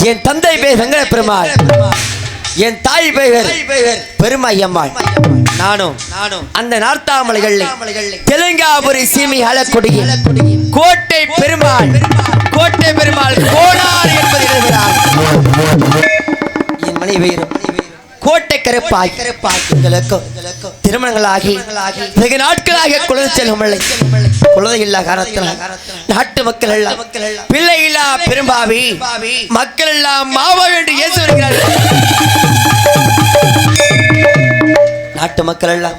என் தந்தை பேர் வெங்கட பெருமாள், என் தாய் பெயர் பெருமாயம்மாள். நானும் அந்த நார்த்தாமலைகளில் தெலுங்காபுரி சீமை அழக்கூடிய கோட்டை பெருமாள் கோனார் என்பது எழுதுகிறார். என் மனைவி கோட்டை கருப்பாய் திருமணங்களாகி வெகு நாட்களாக குழந்தை செல்வமில்லை. குழந்தை இல்லா காரணத்தினால் நாட்டு மக்கள் எல்லாம் பிள்ளை இல்லா பெரும்பாவி மக்கள் எல்லாம் மாவா என்று இயேசு வருகிறார்கள். நாட்டு மக்கள் எல்லாம்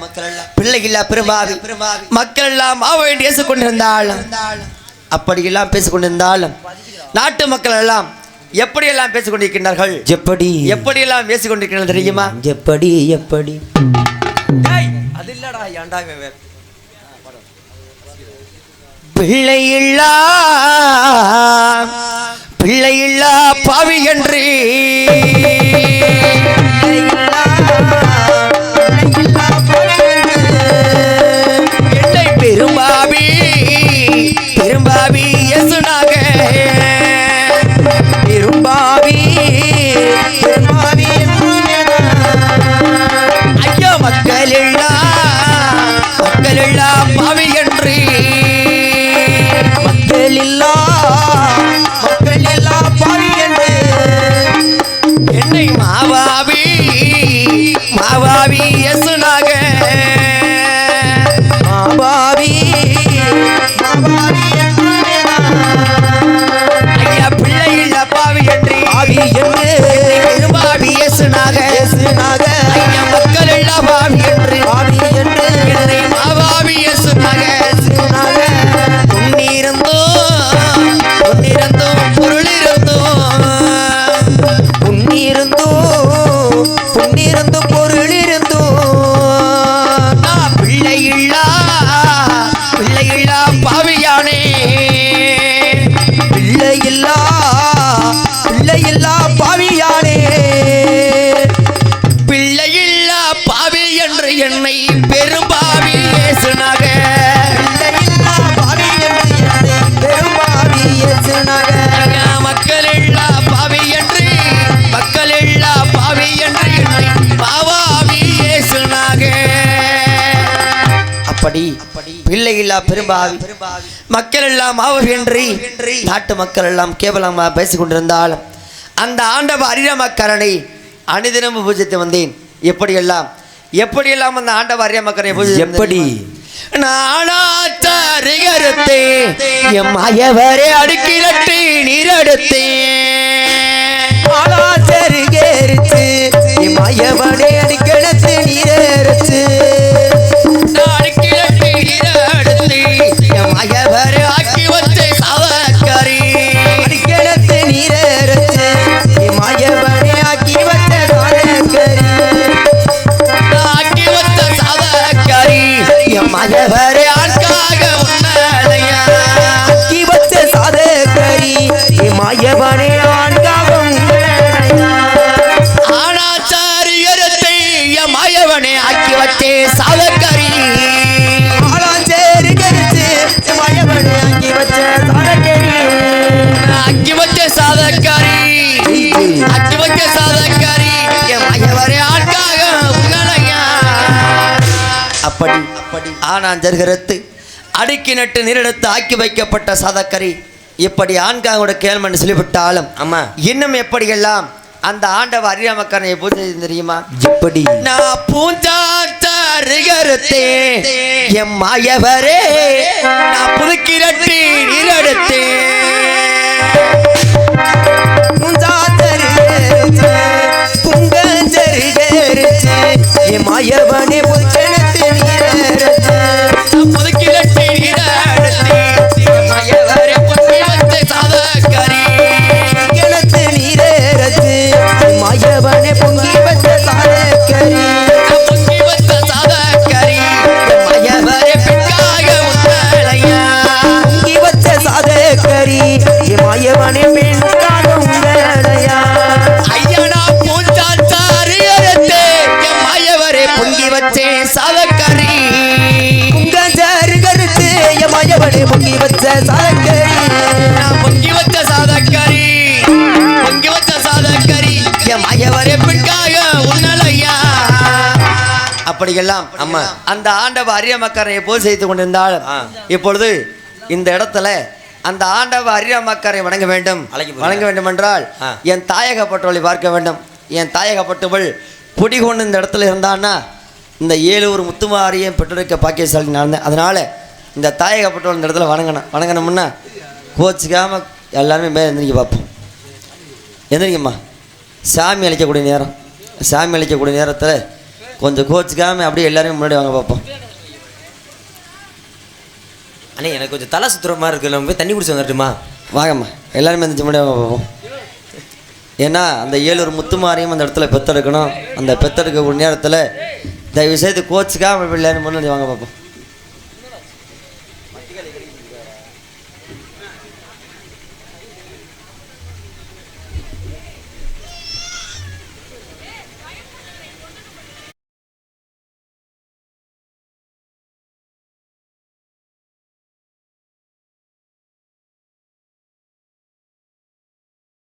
பிள்ளை இல்லா பெரும்பாவி மக்கள் எல்லாம் மாவா என்று இயேசு கொண்டிருந்தாலும் அப்படியெல்லாம் பேசிக் கொண்டிருந்தாலும் நாட்டு மக்கள் எல்லாம் எப்படியெல்லாம் பேசிக் கொண்டிருக்கிறார்கள், எப்படியெல்லாம் பேசிக் கொண்டிருக்கிறார்கள் தெரியுமா? எப்படி அது இல்லடா ஏண்டா பிள்ளையில்லா பாவி என்று என்னை பெரும்பாவி எசுனாக ஐயோ மக்கள் எல்லாம் பாவி என்று மக்கள் எல்லாம் பாவி என்று என்னை மாவாவி எசுனாக ஐயா பிள்ளை இல்ல பாவி என்று பெரும்பாவி எசுனாக ஐயா மக்கள் எல்லாம் பாவி என்று என்னை மாவாவி எசுனாக பொன்னிருந்தும் பொருள் இருந்தும் நான் பிள்ளை இல்லா பாவியானே பிள்ளை இல்லா பாவி என்று என்னை பெரும்பாவி இயேசுனாக மக்கள் இல்லா பாவி என்று என்னை பாவாவி இயேசுனாக. அப்படி பிள்ளை இல்லா பெரும்பாவி மக்கள் எல்லாம் மாவவி என்று நாட்டு மக்கள் எல்லாம் கேவலமாக பேசிக் கொண்டிருந்தாலும் அந்த ஆண்டவ அரிராமக்கரனை அனுதினமும் பூஜித்து வந்தேன். எப்படியெல்லாம் அந்த ஆண்டவ அரிராமக்கரனை எப்படி நானாத்தே எம்மாயவரே அடுக்கிரட்டு நீரெடுத்தே எம்மாயவனே அடிக்கிடத்து நீரெடுத்து எம்மாயவரே ஆக்கி வச்ச சாவக்கரி அடிக்கிடத்து நீரெடுத்து எம்மாயவனே ஆக்கி வச்ச சாவக்கரி எம்மாயவரே ஆட்காக உன்னதையா ஆக்கி வச்ச சாதக்கரி எம்மாயவனே ஆட்காக உன்னதையா ஆனாச்சாரியரத்தை எம்மாயவனே ஆக்கி வச்சே சாவக்கரி அப்படி ஆனாஞ்சர்கரத்து அடுக்கி நட்டு நீரெடுத்து ஆக்கி வைக்கப்பட்ட சாதக்கரி இப்படி ஆண்காவோட கேள்மன் சொல்லிவிட்டாலும் அம்மா இன்னும் எப்படியெல்லாம் அந்த ஆண்டவ அரிராமக்கரனை பூஜை தெரியுமா? எப்படி நான் பூஞ்சாத்தே எம் மாயவரே நான் புதுக்கிரட்டி நீரெடுத்தே மாயவனே புதுக்கிரட்டி நீரெடுத்து புதுக்கிரட்டி நீரெடுத்து மாயவரே பொங்கி வச்ச சாதக்கரி கிணத்து நீரெடுத்து மாயவனே பொங்கி வச்ச சாதக்கரி மாயவரே பெண்காக உங்களையா பொங்கி வச்ச சாதக்கரி மாயவனே பெண்காக உங்களையா ஐயா நான் பூஞ்சாச்சாரியரத்தே மாயவரே பொங்கி வச்சே சாதக்கரி உங்க ஜருகருத்து மாயவனே பொங்கி வச்ச சாதக்கரி நான் பொங்கி வச்ச சாதக்கரி அப்படியெல்லாம் ஆமா அந்த ஆண்டவ அரியமக்காரனை போல் செய்து கொண்டிருந்தாலும் இப்பொழுது இந்த இடத்துல அந்த ஆண்டவ அரியமக்காரை வணங்க வேண்டும். வணங்க வேண்டும் என்றால் என் தாயகப்பட்டவளை பார்க்க வேண்டும். என் தாயகப்பட்டவள் குடிகொண்டு இந்த இடத்துல இருந்தான்னா இந்த 7 ஊர் முத்துமாரியும் பெற்றெடுக்க பாக்கியசாலி நான். அதனால இந்த தாயகப்பட்டவள் இந்த இடத்துல வணங்கணும்னா கோச்சிக்காம எல்லாருமே மேலே எந்திரிக்க பார்ப்போம். எந்திரிக்கம்மா. சாமி அழைக்கக்கூடிய நேரம். சாமி அழைக்கக்கூடிய நேரத்தில் கொஞ்சம் கோச்சிக்காமல் அப்படியே எல்லாருமே முன்னாடி வாங்க பார்ப்போம். அண்ணே எனக்கு கொஞ்சம் தலை சுத்துற மாதிரி இருக்கு. நம்ம போய் தண்ணி குடிச்சு வந்துட்டுமா? வாங்கம்மா எல்லாருமே எந்திரிச்சு முன்னாடி வாங்க பார்ப்போம். ஏன்னா அந்த 7 ஒரு முத்துமாரியும் அந்த இடத்துல பெத்தெடுக்கணும். அந்த பெத்தெடுக்கக்கூடிய நேரத்தில் தயவு செய்து கோச்சிக்காமல் எல்லாரும் முன்னாடி வாங்க பார்ப்போம்.